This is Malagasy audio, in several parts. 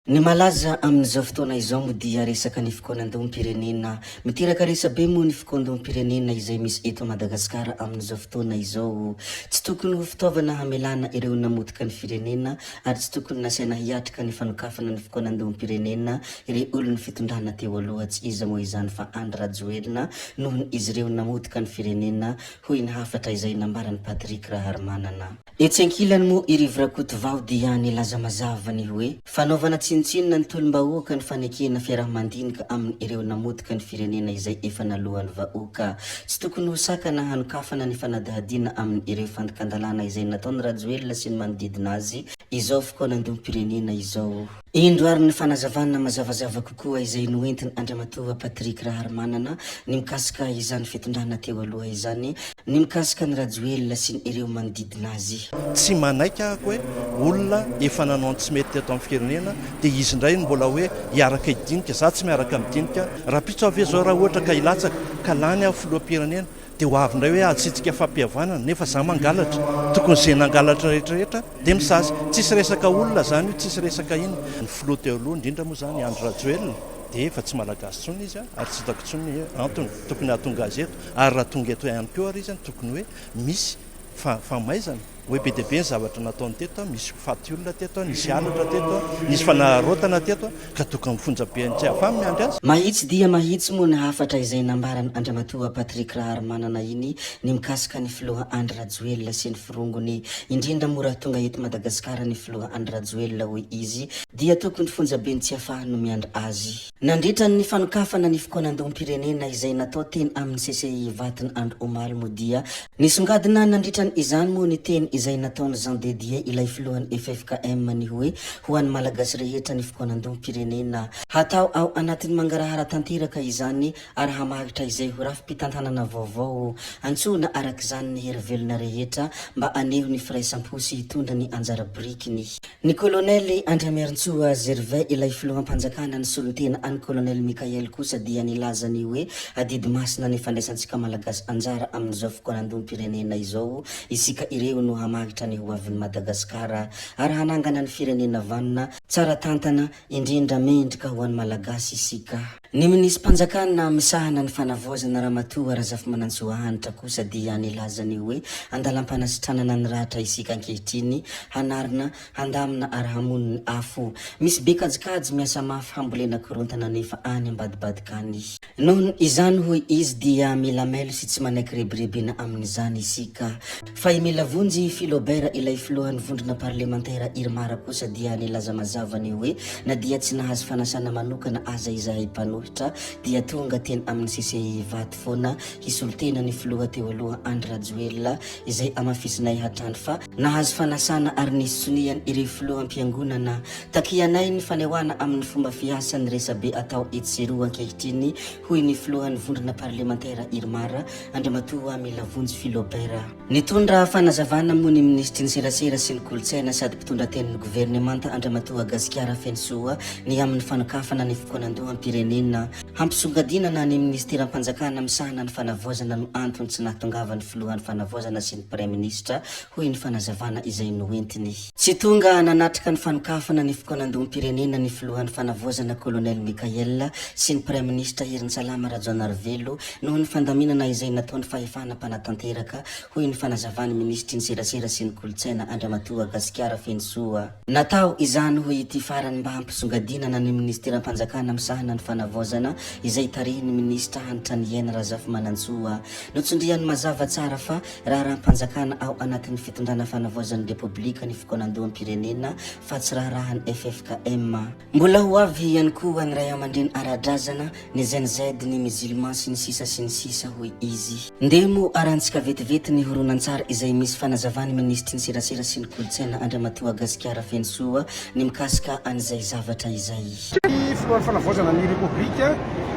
Ny malaza amin'izao fotoana izao mo dia resaka ny fikonan-doham-pirenena. Miteraka resabe moa ny fikonan-doham-pirenena izay misy eto Madagasikara amin'izao fotoana izao. Tsy tokony ho fitaovana hamelana ireo namotika ny firenena ary tsy tokony nasaina hiatrika ny fanokafana ny fikonan-doham-pirenena ireo olon'ny fitondrana teo aloha, tsy iza moa izany fa Andry Rajoelina nohony izy ireo namotika ny firenena hoy ny hafatra izay nambarany Patrick Raharmanana. Etsy ankilany moa i Rivo Rakotovao dia nilaza mazava ny hoe fanaovana tsinitsinina ny tolom-bahoaka ny fanekena fiarahamandinika amin'ny ireo namotika ny firenena izay efa nalohan'ny vahoaka. Tsy tokony ho sakana hanokafana ny fanadihadiana amin'ny ireo fandikandalana izay nataony Rajoelina sy ny manodidina azy izao fikonan-doham-pirenena izao. Indroary ny fanazavana mazavazava kokoa izay noentiny Andriamatoa Patrick Raharmanana ny mikasika izany fitondrana teo aloha izany, ny mikasika ny Rajoelina sy ny ireo manodidina azy. Tsy manaika ako hoe olona efa nanao tsy mety teto amin'ny firenena dia izy indray mbola hoe hiaraka hidinika, za tsy miaraka midinika raha pitso ave zao raha ohatra ka hilatsaka ka lany aho filoha-pirenena dia ho avy indray hoe atsitsika fampihavanana nefa za mangalatra, tokony izay nangalatra rehetrarehetra dia misazy. Tsisy resaka olona zany io, tsisy resaka iny. Ny filoha teo aloha indrindra moa zany Andry Rajoelina dia efa tsy malagasy tsony izy ary tsy hitako tsony antony tokony hahatonga azy eto, ary raha tonga eto ihany koa ary izy tokony hoe misy famaizana hoe be dia be ny zavatra nataony teto, misy faty olona teto, nisy alatra teto, nisy fanarotana teto ka tokony mifonjabeany tsy afamy andry azy. Mahitsy dia mahitsy moa ny hafatra izay nambarany Andriamatoa Patrick Raharmanana iny ny mikasika ny filoha Andry Rajoelina sy ny firongony, indrindra moa raha tonga eto Madagasikara ny filoha Andry Rajoelina hoy izy dia tokony fonjabeny tsy afahany no miandry azy. Nandritra ny fanokafana ny fikonan-doham-pirenena izay natao teny amin'ny CCI vatiny Andro Omaly moa dia nisongadina nandritra izany moa ny teny izay nataony Jean de Dieu ilay filohan'ny FFKM ny hoe ho an'ny malagasy rehetra ny fikonan-doham-pirenena hatao ao anatin'ny mangarahara tanteraka izany ary hamahitra izay ho rafi-pitantanana vaovao antsona araka izany ny herivelona rehetra mba aneho ny firaisampo sy hitondra ny anjara birikiny. Ny kolonely Andriamernitsoa Gervais ilay filoham-panjakana ny solon-tena any kolonely Mikael kosa dia nilazany hoe adidy masina ny fandraisantsika malagasy anjara amin'izao fikonan-doham-pirenena izao, isika ireo no hamahitra ny hoavin'ny Madagasikara ary hanangana ny firenena vanona tsara tantana indrindra mendrika ho an'ny malagasy isika. Ny minisy mpanjakana misahana ny fanavoazana Ramatoa Razafimanantsoahanitra kosa dia nilazany hoe andalam-panasitranana ny rahatra isika ankehitriny hanarina handamina ary hamono ny afo. Misy be kajikajy miasa mafy hambolena korontana nefa any ambadibadikany. Nohony izany hoy izy dia mila mailo sy tsy manaiky rebirebena amin'izany isika. Fa mila vonjy Philobert ilay filohan'ny vondrona parlementaire Irmara kosa dia nilaza mazavany hoe na dia tsy nahazo fanasana manokana aza izahay mpanohitra dia tonga teny amin'ny CCI vaty foana hisolotena ny filoha teo aloha Andry Rajoelina izay amafisinay hatrany fa nahazo fanasana ary nisy soniany ireo filoham-piangonana. Takianay ny fanehoana amin'ny fomba fiasa ny resabe atao etsero ankehitriny hoy ny filohan'ny vondrona parlementaire Irmara Andriamatoa mila vonjy Philobert. Nitondra fanazavana moa ny ministry ny serasera sy ny kolotsaina sady mpitondra tenin'ny gouvernemanta Andriamatoa Gasikara Fensoa ny amin'ny fanokafana ny fikonan-doham-pirenena. Hampisongadinana ny ministeram-panjakana misahana ny fanavoazana no antony tsy nahatongavan'ny filohan'ny fanavoazana sy ny praiministra hoy ny fanazavana izay noentiny. Tsy tonga nanatrika ny fanokafana ny fikonan-doham-pirenena ny filohan'ny fanavoazana kolonely Mikael sy ny praiministra Herinsalama Rajaonarivelo noho ny fandaminana izay nataony fahefana mpanatanteraka hoy ny fanazavany ministry ny serasera sy ny kolotsaina Andriamatoa Gasikara Fensoa. Natao izany hoy ity farany mba hampisongadinana ny ministeram-panjakana misahana ny fanavoazana izay tarihin'ny ministra hanitra ny Iaina Razafimanantsoa. Notsondriany mazava tsara fa raha raha-mpanjakana ao anatin'ny fitondrana fanavoazan'ny republika ny fikonan-doham-pirenena fa tsy raharahan'ny FFKM. Mbola ho avy ihany koa ny ray aman-dreny ara-drazana ny ZNZ ny musulman sy ny sisa hoy izy. Ndemo arantsika vetivety ny horonan-tsara izay misy fanazavany ministry ny serasera sy ny kolotsaina Andriamatoa Gasikara Fensoa ny mikasika an'izay zavatra izay. Ny filohan'ny fanavoazana ny republika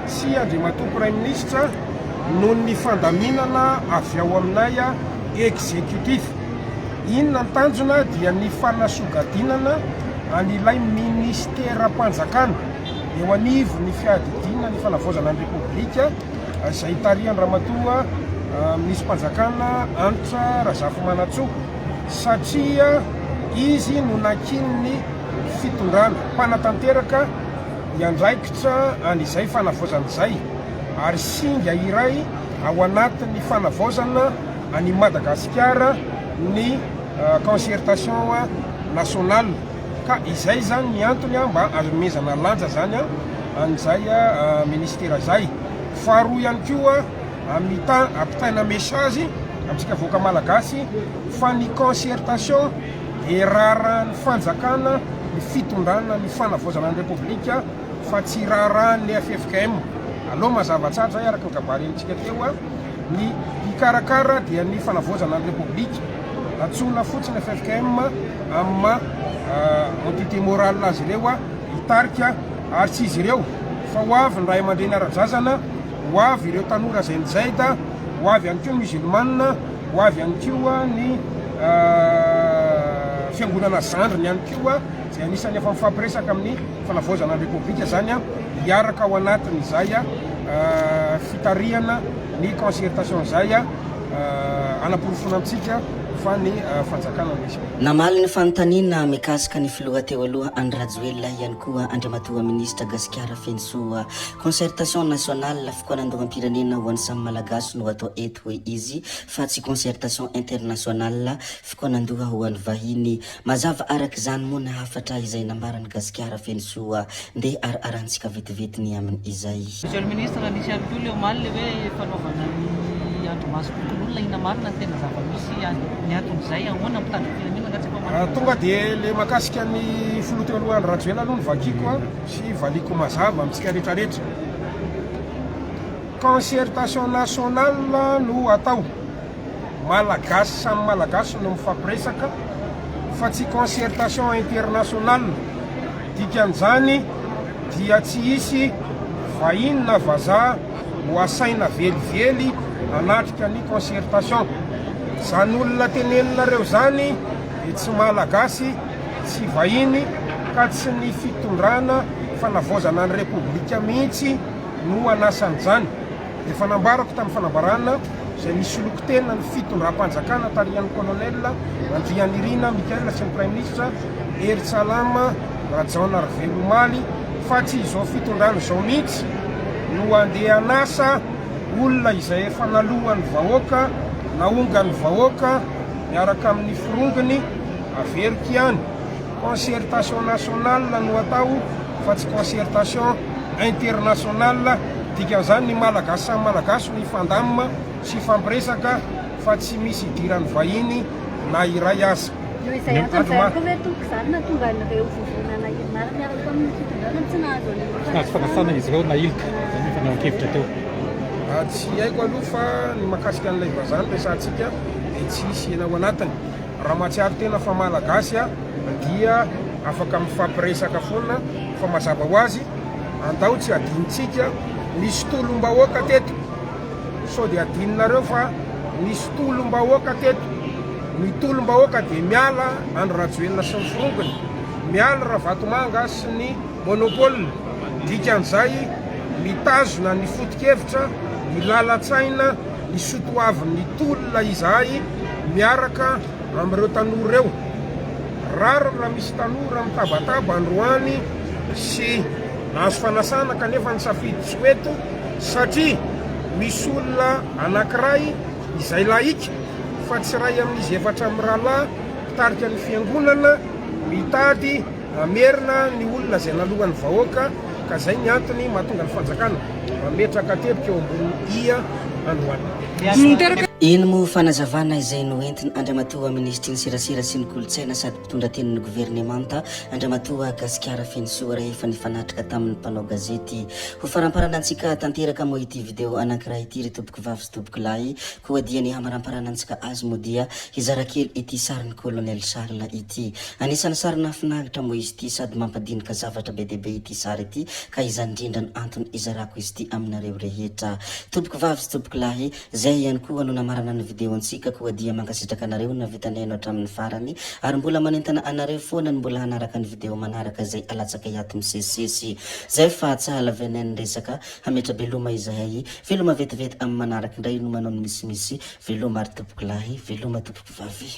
sy Andriamatoa Prime Ministre noho ny fandaminana avy ao aminay exécutif. Inona ny tanjona dia ny fanasogadinana an'ilay ministeram-panjakana eo anivo ny fiadidina ny fanavoazana ny republika izay tarihan'ny Ramatoa ministry mpanjakana Andry Razafimanantsoa satria izy no nakininy fitondrana mpanatanteraka iandraikitra an'izay fanavaozan'izay ary singa iray ao anatin'ny fanavaozana any Madagasikara ny concertation nationale ka izay zany ny antony mba azomezana lanja zany an'izay ministera zay. Faharoa ihany koa ampitaina message amintsika voaka malagasy fa ny concertation raran'ny fanjakana ny fitondrana ny fanavaozana ny repoblika fa tsy raran'ny FFKM. Aloha mazava tsara zay araka ny kabarentsika teo ny ikarakara dia ny fanavaozana ny repoblika atsona fotsiny FFKM amma entité morale azy ireo hitarika ary tsy izy ireo fa ho avy ny ray aman-dreny ara-drazana, ho avy ireo tanora zay nijaida, ho avy ihany koa musulmane, ho avy ihany koa ny fiangonana zandriny ihany koa zay anisany efa mifampiresaka amin'ny fanavaozana ny repoblika zany hiaraka ao anatin'izay fitariana ny concertation zay anaporofona amintsika fa ny fanjakana misy. Namaly ny fanontaniana mikasika ny filoha teo aloha Andry Rajoelina ihany koa Andriamatoa ministra Gasikara Fensoa concertation nationale fikoanandoham-pirenena ho an'ny samy malagasy no atao eto hoe izy fa tsy concertation internationale fikoanandoha ho an'ny vahiny. Mazava araka izany moa nahafatra izay nambarany Gasikara Fensoa ndeha ararantsika vetivety aminy izay. Monsieur le ministre, nisy ihany koa leo maly hoe fanaovana ny andro maso kokon'olona ina marina tena zava-misy ny anton'izay ahoana mitandro firenena gatsy fa tonga dia le makasika ny filoha teo aloha Andry Rajoelina aloha ny vakiko sy valiko mazava amintsika rehetrarehetra. Concertation nationale no atao malagasy samy malagasy no mifampiresaka fa tsy concertation internationale. Dikan'izany dia tsy hisy vahiny na vazaha ho asaina velively anatrika ny concertation. Zany olona teneninareo zany tsy malagasy tsy vahiny ka tsy ny fitondrana fanavaozana ny repoblika mihitsy no anasan'izany. Dia fanambarako tamin'ny fanambarana zay nisy lokotena ny fitondram-panjakana tarihan'ny colonel Andrianirina Mikael sy ny prime ministre Hery Salama Rajaona Ravelomaly fa tsy izao fitondrana izao mihitsy no andeha anasa olona izay efa nalohan'ny vahoaka naonga ny vahoaka miaraka amin'ny firongony averiky ihany. Concertation nationale no atao fa tsy concertation internationale. Dikan'izany ny malagasy samy malagasy no ifandamina sy fampiresaka fa tsy misy idiran'ny vahiny na iray aza. Noho izay anton'izay koa hoe tonga izany na tonga an'ireo vovonana maro miaraka amin'ny fitondrana tsy nahazo ny fanasana izy ireo na ilika zany fanao-kevitra teo. Tsy haiko aloha fa ny makasika an'ilay vazany resantsika dia tsy hisy ena ao anatiny. Raha mahatsiaro tena fa malagasy dia afaka mifampiresaka foana fa mazava ho azy andao tsy adinitsika misy tolom-bahoaka teto sao dia adininareo fa misy tolom-bahoaka teto. Ny tolom-bahoaka dia miala Andry Rajoelina sy ny firongony, miala Ravatomanga sy ny monopole. Dikan'izay mitazona ny foto-kevitra, ny lalan-tsaina, ny sotoavin'ny tolona izahay miaraka amin'ireo tanora ireo. Rariny raha misy tanora mitabataba androany sy nahazo fanasana kanefa ny safidy tsy eto satria misy olona anankiray izay laika fa tsy ray amin'izy efatra amin'ny rahalahy mpitarika ny fiangonana mitady amerina ny olona izay nalohan'ny vahoaka ka zay ny antony mahatonga ny fanjakana mametraka tepika eo ambony ia androany. Ino mo fanazavana izay no entiny Andriamatoa ministry ny serasera sy ny kolotsaina sady mpitondra teniny gouvernemanta Andriamatoa Gasikara Fensoa rehefa nifanatrika tamin'ny mpanao gazety. Ho faramparana antsika tanteraka mo ity video anankiray ity ry toboky vavy sy toboky lahy koa dia ny hamaramparana antsika azy mo dia hizara kely ity sarin'ny colonel Charles ity. Anisany sary nafinaritra mo izy ity sady mampadinika zavatra be dehibe ity sary ity ka izany indrindra ny antony izarako izy ity aminareo rehetra. Toboky vavy sy toboky lahy zay ihany koa no marana ny video antsika koa dia mankasitraka anareo na vitaneno hatramin'ny farany ary mbola manentana anareo foana ny mbola hanaraka ny video manaraka zay alatsaka hiato misesisesy zay fa tsala veneny resaka hametra veloma izahay veloma vetivety amin'ny manaraka indray no manao ny misimisy veloma ary toboky lahy veloma toboky vavy.